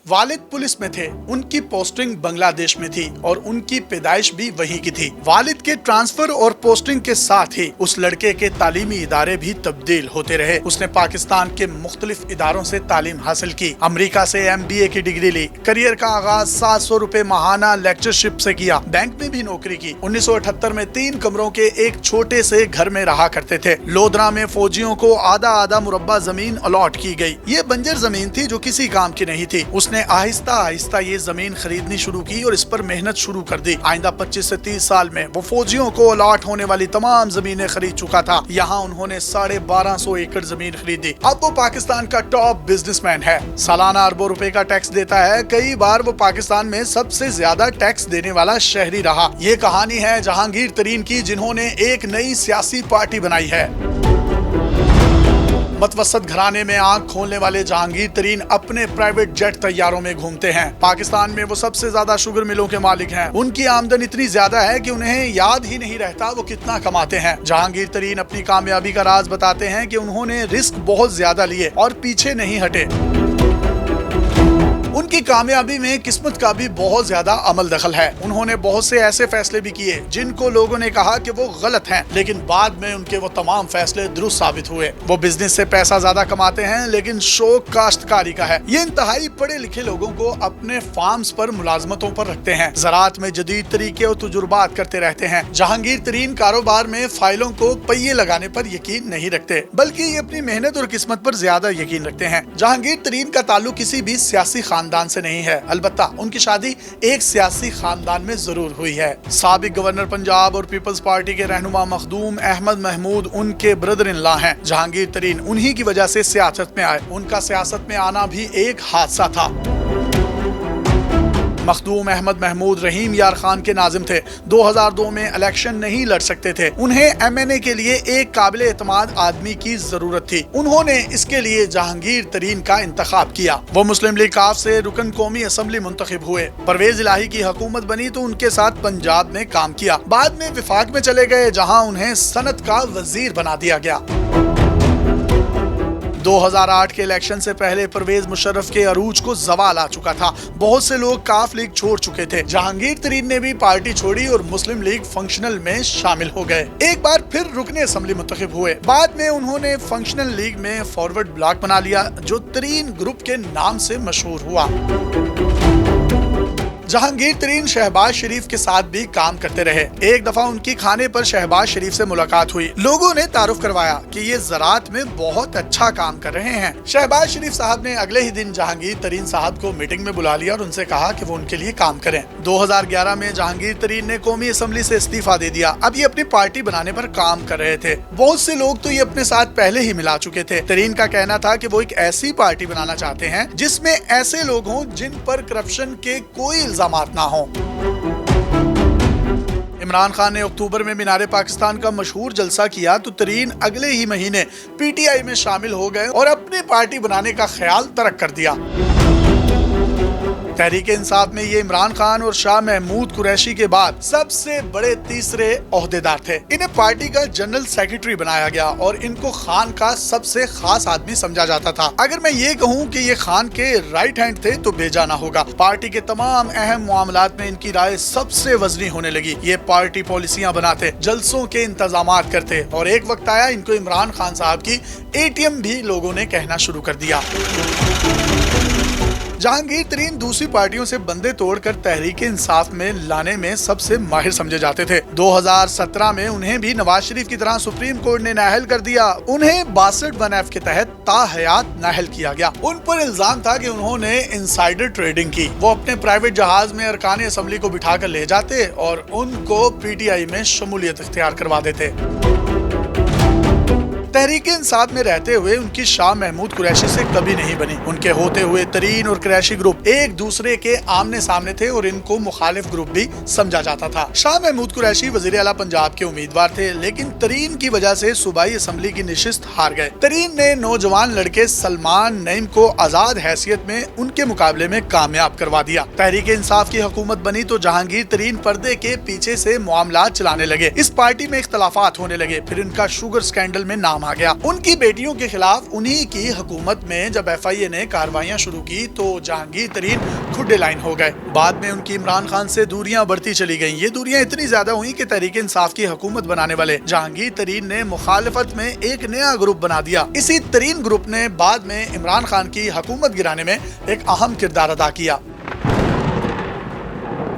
والد पुलिस में थे, उनकी पोस्टिंग बांग्लादेश में थी और उनकी पैदाइश भी वहीं की थी। वालिद के ट्रांसफर और पोस्टिंग के साथ ही उस लड़के के तालीमी इदारे भी तब्दील होते रहे। उसने पाकिस्तान के मुख्तलिफ इदारों से तालीम हासिल की, अमेरिका से MBA की डिग्री ली, करियर का आगाज 700 रुपए माहाना लेक्चरशिप से किया, बैंक में भी नौकरी की। 1978 में 3 कमरों के एक छोटे से घर में रहा करते थे। लोधरा में फौजियों को आधा आधा मुरब्बा जमीन अलॉट की गई। ये बंजर जमीन थी जो किसी काम की नहीं थी। उसने आहिस्ता आहिस्ता ये जमीन खरीदनी शुरू की और इस पर मेहनत शुरू कर दी। आइंदा 25 से 30 साल में वो फौजियों को अलॉट होने वाली तमाम जमीनें खरीद चुका था। यहाँ उन्होंने 1250 एकड़ जमीन खरीदी। अब वो पाकिस्तान का टॉप बिजनेसमैन है, सालाना अरबों रुपए का टैक्स देता है। कई बार वो पाकिस्तान में सबसे ज्यादा टैक्स देने वाला शहरी रहा। ये कहानी है जहांगीर तरीन की, जिन्होंने एक नई सियासी पार्टी बनाई है। मतवसत घराने में आंख खोलने वाले जहांगीर तरीन अपने प्राइवेट जेट तैयारों में घूमते हैं। पाकिस्तान में वो सबसे ज्यादा शुगर मिलों के मालिक हैं। उनकी आमदन इतनी ज्यादा है कि उन्हें याद ही नहीं रहता वो कितना कमाते हैं। जहांगीर तरीन अपनी कामयाबी का राज बताते हैं कि उन्होंने रिस्क बहुत ज्यादा लिए और पीछे नहीं हटे। उनकी कामयाबी में किस्मत का भी बहुत ज्यादा अमल दखल है। उन्होंने बहुत से ऐसे फैसले भी किए जिनको लोगों ने कहा कि वो गलत हैं, लेकिन बाद में उनके वो तमाम फैसले दुरुस्त साबित हुए। वो बिजनेस से पैसा ज्यादा कमाते हैं, लेकिन शौक काश्तकारी का है। ये इंतहाई पढ़े लिखे लोगों को अपने फार्म्स पर मुलाजमतों पर रखते हैं, ज़राअत में जदीद तरीके और तजुर्बात करते रहते हैं। जहांगीर तरीन कारोबार में फाइलों को पहिए लगाने पर यकीन नहीं रखते, बल्कि ये अपनी मेहनत और किस्मत पर ज्यादा यकीन रखते हैं। जहांगीर तरीन का ताल्लुक किसी भी सियासी खानदान से नहीं है, अलबत्ता उनकी शादी एक सियासी खानदान में जरूर हुई है। साबिक गवर्नर पंजाब और पीपल्स पार्टी के रहनुमा मखदूम अहमद महमूद उनके ब्रदर इन लॉ हैं। जहांगीर तरीन उन्हीं की वजह से सियासत में आए। उनका सियासत में आना भी एक हादसा था। मखदूम अहमद महमूद रहीम यार खान के नाजिम थे। 2002 में इलेक्शन नहीं लड़ सकते थे। उन्हें MNA के लिए एक काबिल एतमाद आदमी की जरूरत थी। उन्होंने इसके लिए जहांगीर तरीन का इंतखाब किया। वो मुस्लिम लीग काफ से रुकन कौमी असम्बली मुंतखब हुए। परवेज इलाही की हुकूमत बनी तो उनके साथ पंजाब में काम किया। बाद में विफाक में चले गए, जहां उन्हें सनत का वजीर बना दिया गया। 2008 के इलेक्शन से पहले परवेज मुशर्रफ के अरूज को जवाल आ चुका था। बहुत से लोग काफ लीग छोड़ चुके थे। जहांगीर तरीन ने भी पार्टी छोड़ी और मुस्लिम लीग फंक्शनल में शामिल हो गए। एक बार फिर रुकने असम्बली मुंतखब हुए। बाद में उन्होंने फंक्शनल लीग में फॉरवर्ड ब्लॉक बना लिया, जो तरीन ग्रुप के नाम से मशहूर हुआ। जहांगीर तरीन शहबाज शरीफ के साथ भी काम करते रहे। एक दफा उनकी खाने पर शहबाज शरीफ से मुलाकात हुई। लोगों ने तारुफ करवाया कि ये ज़राअत में बहुत अच्छा काम कर रहे हैं। शहबाज शरीफ साहब ने अगले ही दिन जहांगीर तरीन साहब को मीटिंग में बुला लिया और उनसे कहा कि वो उनके लिए काम करें। 2011 में जहांगीर तरीन ने कौमी असम्बली से इस्तीफा दे दिया। अब ये अपनी पार्टी बनाने पर काम कर रहे थे। बहुत से लोग तो ये अपने साथ पहले ही मिला चुके थे। तरीन का कहना था कि वो एक ऐसी पार्टी बनाना चाहते हैं जिसमें ऐसे लोग हों जिन पर करप्शन के कोई ना हो। इमरान खान ने अक्टूबर में मीनारे पाकिस्तान का मशहूर जलसा किया तो तरीन अगले ही महीने PTI में शामिल हो गए और अपनी पार्टी बनाने का ख्याल तर्क कर दिया। तहरीक इंसाफ में ये इमरान खान और शाह महमूद कुरैशी के बाद सबसे बड़े तीसरे ओहदेदार थे। इन्हें पार्टी का जनरल सेक्रेटरी बनाया गया और इनको खान का सबसे खास आदमी समझा जाता था। अगर मैं ये कहूँ कि ये खान के राइट हैंड थे तो बेजाना होगा। पार्टी के तमाम अहम मामलात में इनकी राय सबसे वजनी होने लगी। ये पार्टी पॉलिसियां बनाते, जलसों के इंतजामात करते और एक वक्त आया इनको इमरान खान साहब की ATM भी लोगों ने कहना शुरू कर दिया। जहांगीर तरीन दूसरी पार्टियों से बंदे तोड़कर तहरीक इंसाफ में लाने में सबसे माहिर समझे जाते थे। 2017 में उन्हें भी नवाज शरीफ की तरह सुप्रीम कोर्ट ने नाअहल कर दिया। उन्हें 62(1)F के तहत ताहयात नाअहल किया गया। उन पर इल्जाम था कि उन्होंने इनसाइडर ट्रेडिंग की। वो अपने प्राइवेट जहाज में अरकान असम्बली को बिठा कर ले जाते और उनको PTI में शमूलियत इख्तियार करवा देते। तहरीक इंसाफ में रहते हुए उनकी शाह महमूद कुरैशी से कभी नहीं बनी। उनके होते हुए तरीन और कुरैशी ग्रुप एक दूसरे के आमने सामने थे और इनको मुखालिफ ग्रुप भी समझा जाता था। शाह महमूद कुरैशी वजीर आला पंजाब के उम्मीदवार थे, लेकिन तरीन की वजह से सूबाई असम्बली की निशिस्त हार गए। तरीन ने नौजवान लड़के सलमान नईम को आजाद हैसियत में उनके मुकाबले में कामयाब करवा दिया। तहरीक इंसाफ की हुकूमत बनी तो जहांगीर तरीन पर्दे के पीछे से मामलात चलाने लगे। इस पार्टी में इख्तलाफात होने लगे। फिर इनका शुगर स्कैंडल में नाम इल्जाम आ गया। उनकी बेटियों के खिलाफ उन्हीं की हुकूमत में जब FIA ने कार्रवाइयां शुरू की तो जहांगीर तरीन खुडे लाइन हो गए। बाद में उनकी इमरान खान से दूरियां बढ़ती चली गईं। ये दूरियां इतनी ज्यादा हुई कि तहरीक इंसाफ की हुकूमत बनाने वाले जहांगीर तरीन ने मुखालिफत में एक नया ग्रुप बना दिया। इसी तरीन ग्रुप ने बाद में इमरान खान की हुकूमत गिराने में एक अहम किरदार अदा किया।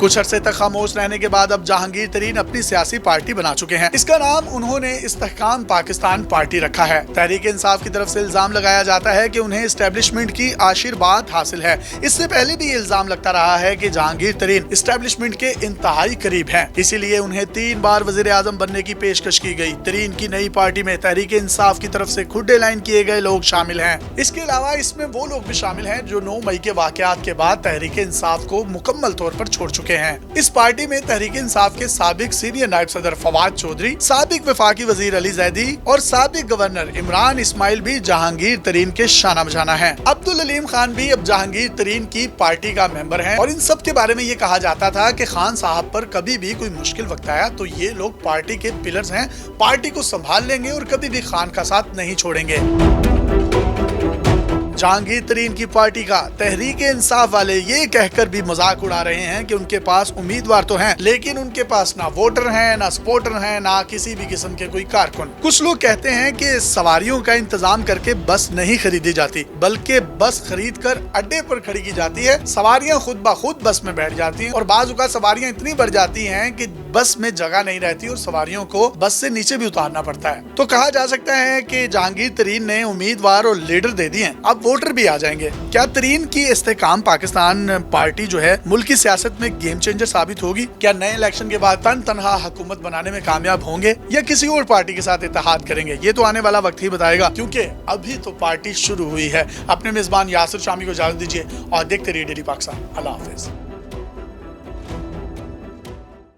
कुछ अरसे तक खामोश रहने के बाद अब जहांगीर तरीन अपनी सियासी पार्टी बना चुके हैं। इसका नाम उन्होंने इस्तेहकाम पाकिस्तान पार्टी रखा है। तहरीक इंसाफ की तरफ से इल्जाम लगाया जाता है कि उन्हें एस्टेब्लिशमेंट की आशीर्वाद हासिल है। इससे पहले भी ये इल्जाम लगता रहा है कि जहांगीर तरीन एस्टेब्लिशमेंट के इंतहाई करीब हैं, इसीलिए उन्हें 3 बार वजीर आजम बनने की पेशकश की गई। तरीन की नई पार्टी में तहरीक इंसाफ की तरफ से खुडे लाइन किए गए लोग शामिल हैं। इसके अलावा इसमें वो लोग भी शामिल हैं जो 9 मई के वाकयात के बाद तहरीक इंसाफ को मुकम्मल तौर पर छोड़ चुके हैं। इस पार्टी में तहरीक इंसाफ के साबिक सीनियर नायब सदर फवाद चौधरी, साबिक वफाकी वजीर अली जैदी और साबिक गवर्नर इमरान इस्माइल भी जहांगीर तरीन के शाना बजाना हैं। अब्दुल अलीम खान भी अब जहांगीर तरीन की पार्टी का मेंबर हैं और इन सब के बारे में ये कहा जाता था कि खान साहब पर कभी भी कोई मुश्किल वक्त आया तो ये लोग पार्टी के पिलर्स हैं, पार्टी को संभाल लेंगे और कभी भी खान का साथ नहीं छोड़ेंगे। जहांगीर तरीन की पार्टी का तहरीक इंसाफ वाले ये कहकर भी मजाक उड़ा रहे हैं कि उनके पास उम्मीदवार तो हैं, लेकिन उनके पास ना वोटर हैं, ना सपोर्टर हैं, ना किसी भी किस्म के कोई कारकुन। कुछ लोग कहते हैं कि सवारियों का इंतजाम करके बस नहीं खरीदी जाती, बल्कि बस खरीद कर अड्डे पर खड़ी की जाती है। सवारियां खुद ब खुद बस में बैठ जाती हैं और बाज़ औक़ात सवारियां इतनी बढ़ जाती हैं कि बस में जगह नहीं रहती और सवारियों को बस से नीचे भी उतारना पड़ता है। तो कहा जा सकता है कि जहांगीर तरीन ने उम्मीदवार और लीडर दे दिए, अब वोटर भी आ जाएंगे। क्या तरीन की इस्तेहकाम पाकिस्तान पार्टी जो है मुल्क की सियासत में गेम चेंजर साबित होगी? क्या नए इलेक्शन के बाद तनहा हुकूमत बनाने में कामयाब होंगे या किसी और पार्टी के साथ इत्तेहाद करेंगे? ये तो आने वाला वक्त ही बताएगा, क्योंकि अभी तो पार्टी शुरू हुई है। अपने मेजबान यासिर शामी को इजाजत दीजिए और देखते रहिए डेली पाकिस्तान। अल्लाह हाफिज।